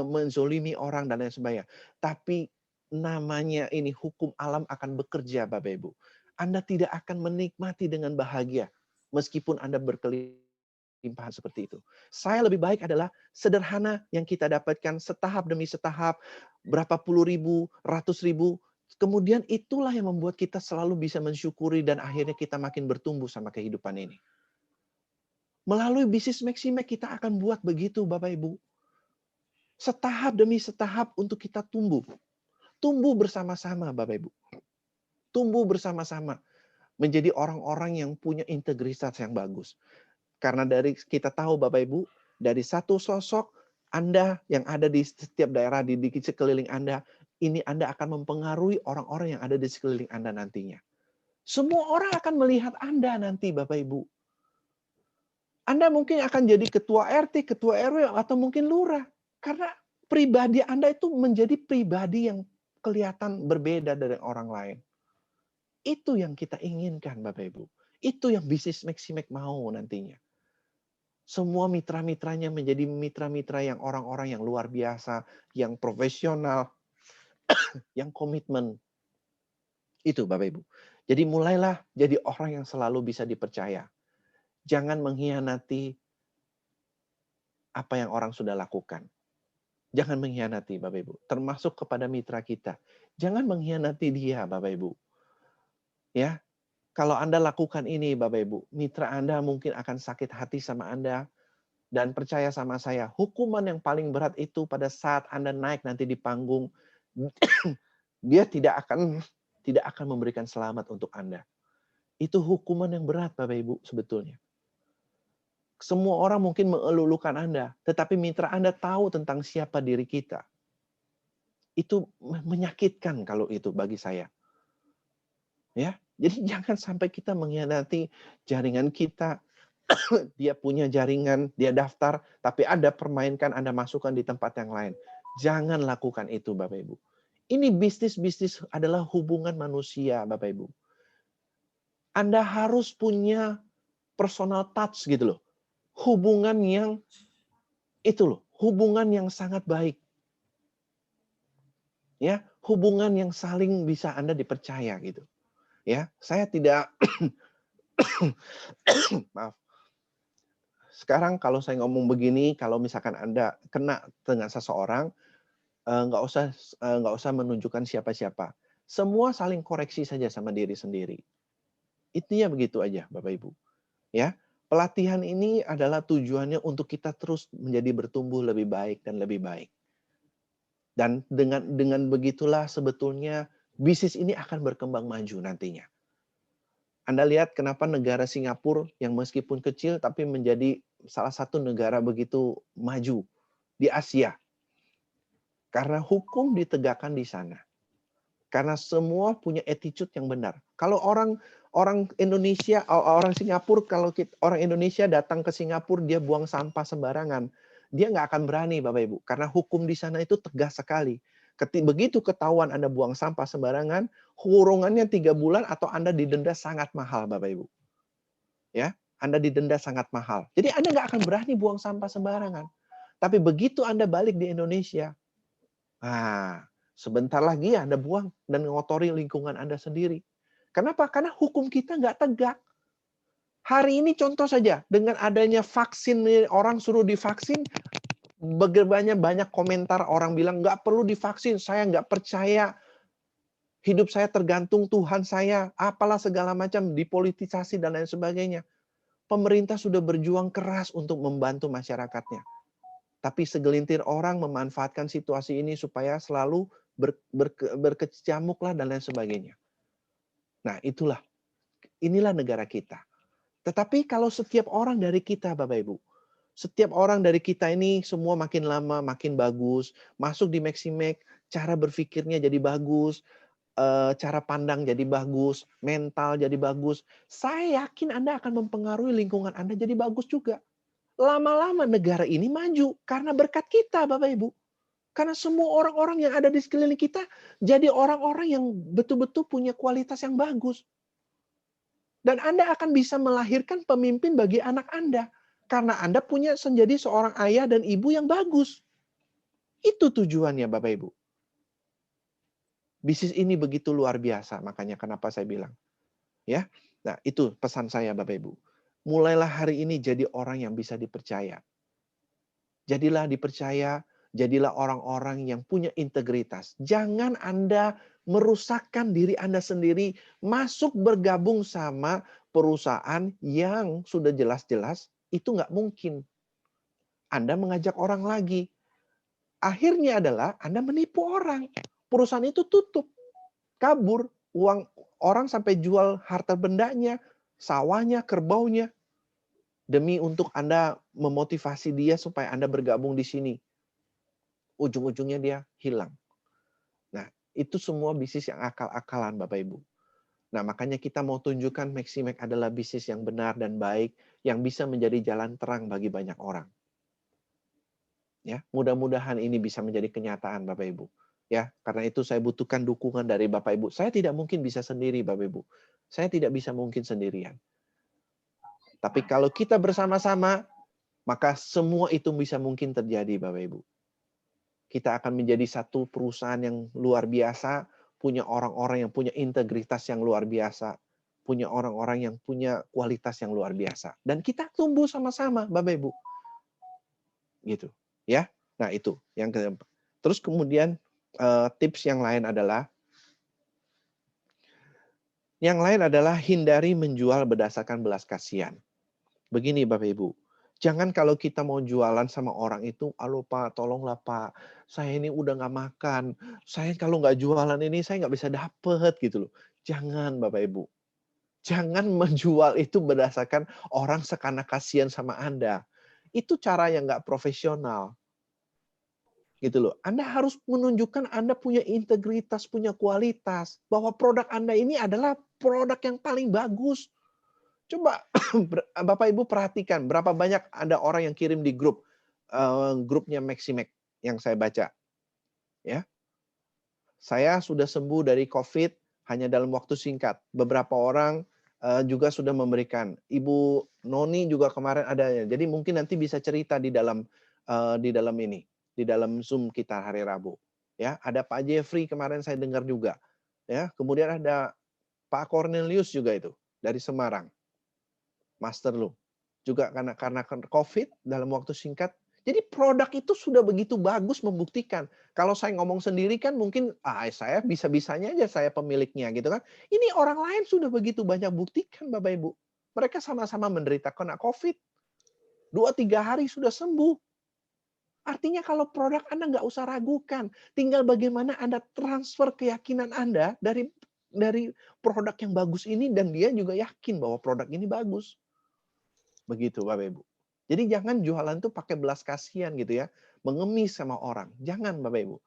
menzolimi orang dan lain sebagainya. Tapi namanya ini hukum alam akan bekerja, Bapak Ibu. Anda tidak akan menikmati dengan bahagia meskipun Anda berkelimpahan seperti itu. Saya lebih baik adalah sederhana yang kita dapatkan setahap demi setahap, berapa puluh ribu, ratus ribu, kemudian itulah yang membuat kita selalu bisa mensyukuri dan akhirnya kita makin bertumbuh sama kehidupan ini. Melalui bisnis Maximek kita akan buat begitu Bapak Ibu. Setahap demi setahap untuk kita tumbuh. Tumbuh bersama-sama Bapak Ibu. Tumbuh bersama-sama. Menjadi orang-orang yang punya integritas yang bagus. Karena dari kita tahu Bapak Ibu, dari satu sosok Anda yang ada di setiap daerah di sekeliling Anda, ini Anda akan mempengaruhi orang-orang yang ada di sekeliling Anda nantinya. Semua orang akan melihat Anda nanti Bapak Ibu. Anda mungkin akan jadi ketua RT, ketua RW, atau mungkin lurah. Karena pribadi Anda itu menjadi pribadi yang kelihatan berbeda dari orang lain. Itu yang kita inginkan, Bapak Ibu. Itu yang bisnis Maximek mau nantinya. Semua mitra-mitranya menjadi mitra-mitra yang orang-orang yang luar biasa, yang profesional, yang komitmen. Itu Bapak Ibu. Jadi mulailah jadi orang yang selalu bisa dipercaya. Jangan mengkhianati apa yang orang sudah lakukan. Jangan mengkhianati Bapak Ibu. Termasuk kepada mitra kita. Jangan mengkhianati dia Bapak Ibu. Ya, kalau Anda lakukan ini Bapak Ibu, mitra Anda mungkin akan sakit hati sama Anda. Dan percaya sama saya, hukuman yang paling berat itu pada saat Anda naik nanti di panggung, dia tidak akan memberikan selamat untuk Anda. Itu hukuman yang berat Bapak Ibu sebetulnya. Semua orang mungkin mengelulukan Anda, tetapi mitra Anda tahu tentang siapa diri kita. Itu menyakitkan kalau itu bagi saya. Ya, jadi jangan sampai kita mengkhianati jaringan kita. Dia punya jaringan, dia daftar, tapi Anda permainkan, Anda masukkan di tempat yang lain. Jangan lakukan itu Bapak Ibu. Ini bisnis adalah hubungan manusia Bapak Ibu. Anda harus punya personal touch gitu loh. Hubungan yang hubungan yang sangat baik. Ya, hubungan yang saling bisa Anda dipercaya gitu. Ya, saya tidak maaf. Sekarang kalau saya ngomong begini, kalau misalkan Anda kena dengan seseorang, nggak usah menunjukkan siapa-siapa. Semua saling koreksi saja sama diri sendiri. Intinya begitu aja, Bapak Ibu. Ya, pelatihan ini adalah tujuannya untuk kita terus menjadi bertumbuh lebih baik dan lebih baik. Dan dengan begitulah sebetulnya bisnis ini akan berkembang maju nantinya. Anda lihat kenapa negara Singapura yang meskipun kecil tapi menjadi salah satu negara begitu maju di Asia. Karena hukum ditegakkan di sana. Karena semua punya attitude yang benar. Kalau orang Indonesia, orang Singapura, kalau orang Indonesia datang ke Singapura, dia buang sampah sembarangan. Dia nggak akan berani, Bapak Ibu. Karena hukum di sana itu tegas sekali. Begitu ketahuan Anda buang sampah sembarangan, kurungannya 3 bulan atau Anda didenda sangat mahal, Bapak Ibu. Ya, Anda didenda sangat mahal. Jadi Anda nggak akan berani buang sampah sembarangan. Tapi begitu Anda balik di Indonesia, sebentar lagi Anda buang dan ngotori lingkungan Anda sendiri. Kenapa? Karena hukum kita nggak tegak. Hari ini contoh saja, dengan adanya vaksin, orang suruh divaksin, banyak komentar orang bilang nggak perlu divaksin, saya nggak percaya, hidup saya tergantung Tuhan saya, apalah segala macam, dipolitisasi dan lain sebagainya. Pemerintah sudah berjuang keras untuk membantu masyarakatnya. Tapi segelintir orang memanfaatkan situasi ini supaya selalu berkecamuklah dan lain sebagainya. Nah, inilah negara kita. Tetapi kalau setiap orang dari kita, Bapak Ibu, setiap orang dari kita ini semua makin lama makin bagus, masuk di Maximek, cara berpikirnya jadi bagus, cara pandang jadi bagus, mental jadi bagus. Saya yakin Anda akan mempengaruhi lingkungan Anda jadi bagus juga. Lama-lama negara ini maju karena berkat kita, Bapak Ibu. Karena semua orang-orang yang ada di sekeliling kita jadi orang-orang yang betul-betul punya kualitas yang bagus. Dan Anda akan bisa melahirkan pemimpin bagi anak Anda. Karena Anda punya menjadi seorang ayah dan ibu yang bagus. Itu tujuannya Bapak Ibu. Bisnis ini begitu luar biasa, makanya kenapa saya bilang. Ya, nah itu pesan saya Bapak Ibu. Mulailah hari ini jadi orang yang bisa dipercaya. Jadilah dipercaya, jadilah orang-orang yang punya integritas. Jangan Anda merusakkan diri Anda sendiri, masuk bergabung sama perusahaan yang sudah jelas-jelas itu nggak mungkin. Anda mengajak orang lagi. Akhirnya adalah Anda menipu orang. Perusahaan itu tutup, kabur, uang orang sampai jual harta bendanya, sawahnya, kerbaunya, demi untuk Anda memotivasi dia supaya Anda bergabung di sini. Ujung-ujungnya dia hilang. Nah, itu semua bisnis yang akal-akalan Bapak Ibu. Nah, makanya kita mau tunjukkan Maximek adalah bisnis yang benar dan baik, yang bisa menjadi jalan terang bagi banyak orang. Ya, mudah-mudahan ini bisa menjadi kenyataan Bapak Ibu. Ya, karena itu saya butuhkan dukungan dari Bapak Ibu. Saya tidak mungkin bisa sendiri Bapak Ibu. Saya tidak bisa mungkin sendirian. Tapi kalau kita bersama-sama, maka semua itu bisa mungkin terjadi Bapak Ibu. Kita akan menjadi satu perusahaan yang luar biasa, punya orang-orang yang punya integritas yang luar biasa, punya orang-orang yang punya kualitas yang luar biasa. Dan kita tumbuh sama-sama Bapak Ibu. Gitu. Ya. Nah, itu yang keempat. Terus kemudian tips yang lain adalah hindari menjual berdasarkan belas kasihan. Begini Bapak Ibu, jangan kalau kita mau jualan sama orang itu, "Halo Pak, tolonglah Pak, saya ini udah nggak makan. Saya kalau nggak jualan ini saya nggak bisa dapet," gitu loh. Jangan Bapak Ibu. Jangan menjual itu berdasarkan orang sekana kasihan sama Anda. Itu cara yang nggak profesional. Gitu loh. Anda harus menunjukkan Anda punya integritas, punya kualitas, bahwa produk Anda ini adalah produk yang paling bagus. Coba Bapak Ibu perhatikan berapa banyak ada orang yang kirim di grup grupnya Maximax yang saya baca, ya. Saya sudah sembuh dari COVID hanya dalam waktu singkat. Beberapa orang juga sudah memberikan. Ibu Noni juga kemarin ada. Jadi mungkin nanti bisa cerita di dalam ini, di dalam Zoom kita hari Rabu. Ya, ada Pak Jeffrey kemarin saya dengar juga. Ya, kemudian ada Pak Cornelius juga itu dari Semarang. Master Lu. Juga karena COVID dalam waktu singkat. Jadi produk itu sudah begitu bagus membuktikan. Kalau saya ngomong sendiri kan mungkin saya bisa-bisanya aja saya pemiliknya gitu kan. Ini orang lain sudah begitu banyak buktikan Bapak Ibu. Mereka sama-sama menderita kena COVID. 2-3 hari sudah sembuh. Artinya kalau produk Anda nggak usah ragukan. Tinggal bagaimana Anda transfer keyakinan Anda dari produk yang bagus ini dan dia juga yakin bahwa produk ini bagus. Begitu Bapak Ibu. Jadi jangan jualan tuh pakai belas kasihan gitu ya. Mengemis sama orang. Jangan Bapak Ibu.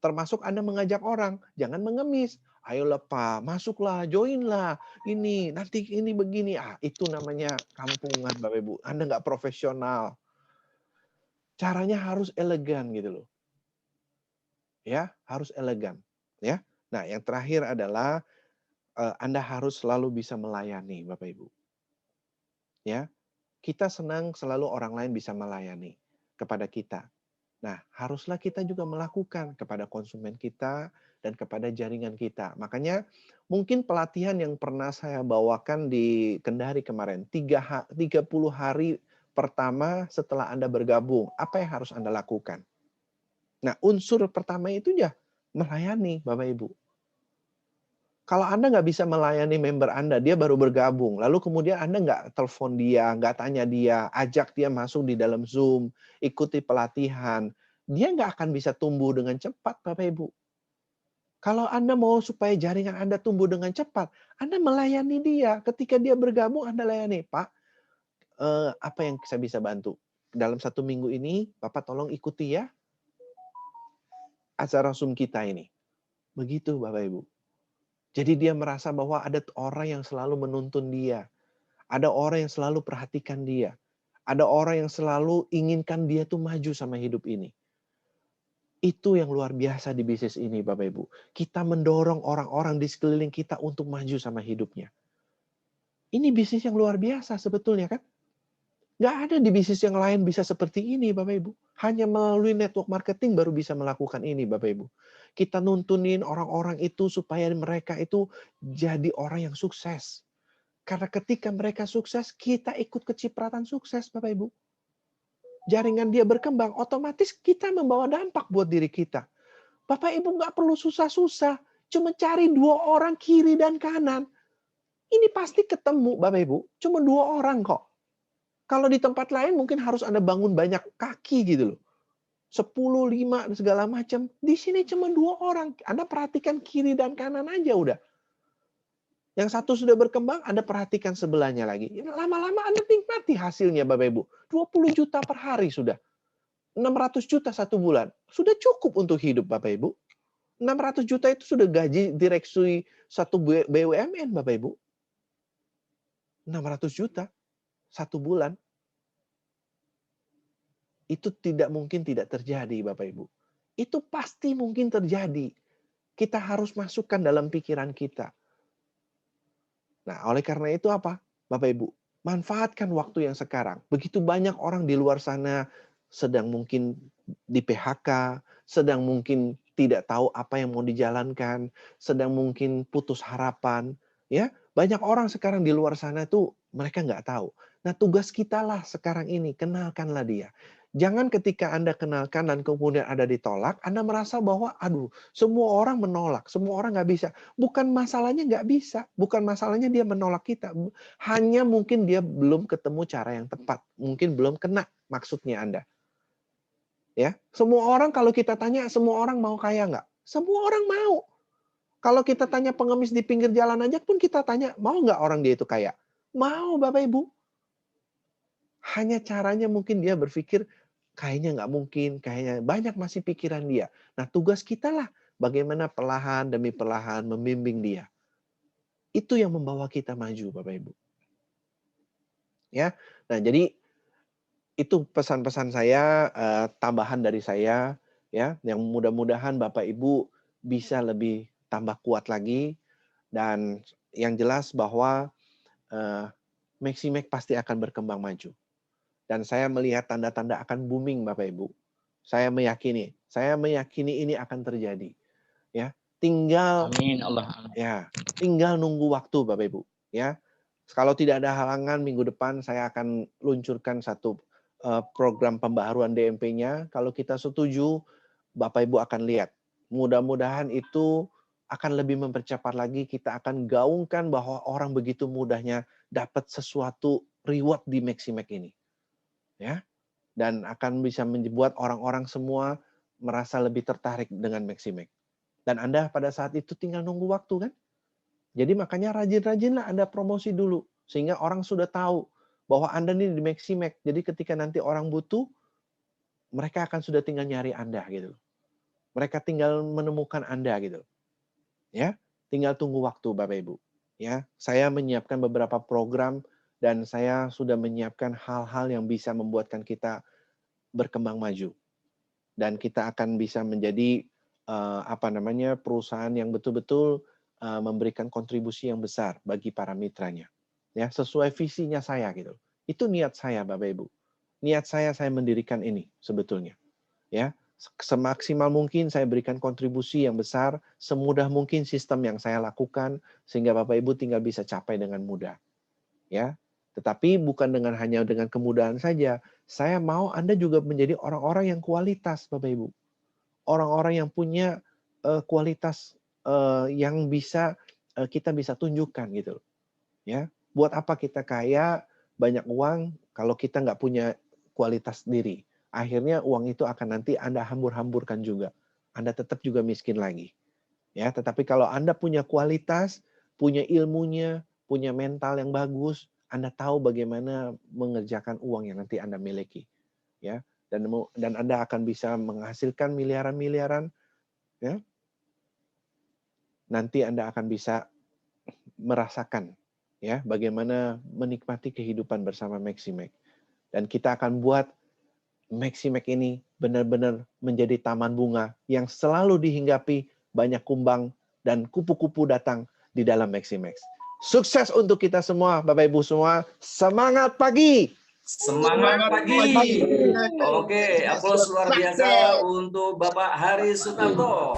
Termasuk Anda mengajak orang, jangan mengemis. Ayolah Pak, masuklah, joinlah. Ini, nanti ini begini. Itu namanya kampungan Bapak Ibu. Anda nggak profesional. Caranya harus elegan gitu loh. Ya, harus elegan. Ya. Nah, yang terakhir adalah Anda harus selalu bisa melayani Bapak Ibu. Ya, kita senang selalu orang lain bisa melayani kepada kita. Nah, haruslah kita juga melakukan kepada konsumen kita dan kepada jaringan kita. Makanya mungkin pelatihan yang pernah saya bawakan di Kendari kemarin, 30 hari pertama setelah Anda bergabung, apa yang harus Anda lakukan? Nah, unsur pertama itu ya melayani Bapak Ibu. Kalau Anda nggak bisa melayani member Anda, dia baru bergabung, lalu kemudian Anda nggak telepon dia, nggak tanya dia, ajak dia masuk di dalam Zoom, ikuti pelatihan, dia nggak akan bisa tumbuh dengan cepat, Bapak Ibu. Kalau Anda mau supaya jaringan Anda tumbuh dengan cepat, Anda melayani dia. Ketika dia bergabung, Anda layani, Pak, apa yang saya bisa bantu? Dalam 1 minggu ini, Bapak tolong ikuti ya acara Zoom kita ini. Begitu, Bapak Ibu. Jadi dia merasa bahwa ada orang yang selalu menuntun dia. Ada orang yang selalu perhatikan dia. Ada orang yang selalu inginkan dia tuh maju sama hidup ini. Itu yang luar biasa di bisnis ini Bapak Ibu. Kita mendorong orang-orang di sekeliling kita untuk maju sama hidupnya. Ini bisnis yang luar biasa sebetulnya kan. Nggak ada di bisnis yang lain bisa seperti ini Bapak Ibu. Hanya melalui network marketing baru bisa melakukan ini Bapak Ibu. Kita nuntunin orang-orang itu supaya mereka itu jadi orang yang sukses. Karena ketika mereka sukses, kita ikut kecipratan sukses Bapak Ibu. Jaringan dia berkembang, otomatis kita membawa dampak buat diri kita. Bapak Ibu nggak perlu susah-susah. Cuma cari 2 orang kiri dan kanan. Ini pasti ketemu Bapak Ibu. Cuma 2 orang kok. Kalau di tempat lain mungkin harus Anda bangun banyak kaki gitu loh. 10, 5, segala macam. Di sini cuma 2 orang. Anda perhatikan kiri dan kanan aja udah. Yang satu sudah berkembang, Anda perhatikan sebelahnya lagi. Lama-lama Anda nikmati hasilnya Bapak Ibu. 20 juta per hari sudah. 600 juta 1 bulan. Sudah cukup untuk hidup Bapak Ibu. 600 juta itu sudah gaji direksi satu BUMN Bapak Ibu. 600 juta 1 bulan. Itu tidak mungkin tidak terjadi, Bapak Ibu. Itu pasti mungkin terjadi. Kita harus masukkan dalam pikiran kita. Nah, oleh karena itu apa? Bapak Ibu, manfaatkan waktu yang sekarang. Begitu banyak orang di luar sana sedang mungkin di PHK, sedang mungkin tidak tahu apa yang mau dijalankan, sedang mungkin putus harapan, ya. Banyak orang sekarang di luar sana tuh mereka nggak tahu. Nah, tugas kita lah sekarang ini, kenalkanlah dia. Jangan ketika Anda kenalkan dan kemudian Anda ditolak, Anda merasa bahwa, aduh, semua orang menolak, semua orang nggak bisa. Bukan masalahnya nggak bisa, bukan masalahnya dia menolak kita. Hanya mungkin dia belum ketemu cara yang tepat, mungkin belum kena maksudnya Anda. Ya, semua orang kalau kita tanya, semua orang mau kaya nggak? Semua orang mau. Kalau kita tanya pengemis di pinggir jalan aja pun kita tanya, mau nggak orang dia itu kaya? Mau, Bapak Ibu. Hanya caranya mungkin dia berpikir, kayaknya nggak mungkin, kayaknya banyak masih pikiran dia. Nah, tugas kita lah bagaimana perlahan demi perlahan membimbing dia. Itu yang membawa kita maju, Bapak Ibu. Ya, nah jadi itu pesan-pesan saya, tambahan dari saya, ya, yang mudah-mudahan Bapak Ibu bisa lebih tambah kuat lagi, dan yang jelas bahwa Maximax pasti akan berkembang maju. Dan saya melihat tanda-tanda akan booming, Bapak Ibu. Saya meyakini ini akan terjadi. Ya, tinggal Amin Allah. ya, tinggal nunggu waktu, Bapak Ibu. Ya, kalau tidak ada halangan minggu depan saya akan luncurkan satu program pembaharuan DMP-nya. Kalau kita setuju, Bapak Ibu akan lihat. Mudah-mudahan itu akan lebih mempercepat lagi. Kita akan gaungkan bahwa orang begitu mudahnya dapat sesuatu reward di Maximax ini. Ya, dan akan bisa membuat orang-orang semua merasa lebih tertarik dengan Maximax. Dan Anda pada saat itu tinggal nunggu waktu kan? Jadi makanya rajin-rajinlah Anda promosi dulu sehingga orang sudah tahu bahwa Anda ini di Maximax. Jadi ketika nanti orang butuh, mereka akan sudah tinggal nyari Anda gitu. Mereka tinggal menemukan Anda gitu. Ya, tinggal tunggu waktu Bapak Ibu. Ya, saya menyiapkan beberapa program dan saya sudah menyiapkan hal-hal yang bisa membuatkan kita berkembang maju. Dan kita akan bisa menjadi perusahaan yang betul-betul memberikan kontribusi yang besar bagi para mitranya. Ya, sesuai visinya saya gitu. Itu niat saya Bapak Ibu. Niat saya mendirikan ini sebetulnya. Ya, semaksimal mungkin saya berikan kontribusi yang besar, semudah mungkin sistem yang saya lakukan sehingga Bapak Ibu tinggal bisa capai dengan mudah. Ya. Tetapi bukan hanya dengan kemudahan saja. Saya mau Anda juga menjadi orang-orang yang kualitas, Bapak Ibu. Orang-orang yang punya kualitas yang bisa kita bisa tunjukkan gitu. Ya, buat apa kita kaya, banyak uang kalau kita nggak punya kualitas diri. Akhirnya uang itu akan nanti Anda hambur-hamburkan juga. Anda tetap juga miskin lagi. Ya, tetapi kalau Anda punya kualitas, punya ilmunya, punya mental yang bagus, Anda tahu bagaimana mengerjakan uang yang nanti Anda miliki. Ya, dan Anda akan bisa menghasilkan miliaran-miliaran, ya. Nanti Anda akan bisa merasakan ya bagaimana menikmati kehidupan bersama Maximax. Dan kita akan buat Maximax ini benar-benar menjadi taman bunga yang selalu dihinggapi banyak kumbang dan kupu-kupu datang di dalam Maximax. Sukses untuk kita semua, Bapak Ibu semua. Semangat pagi! Semangat pagi. Oke, aplaus luar biasa untuk Bapak Hari Sutanto.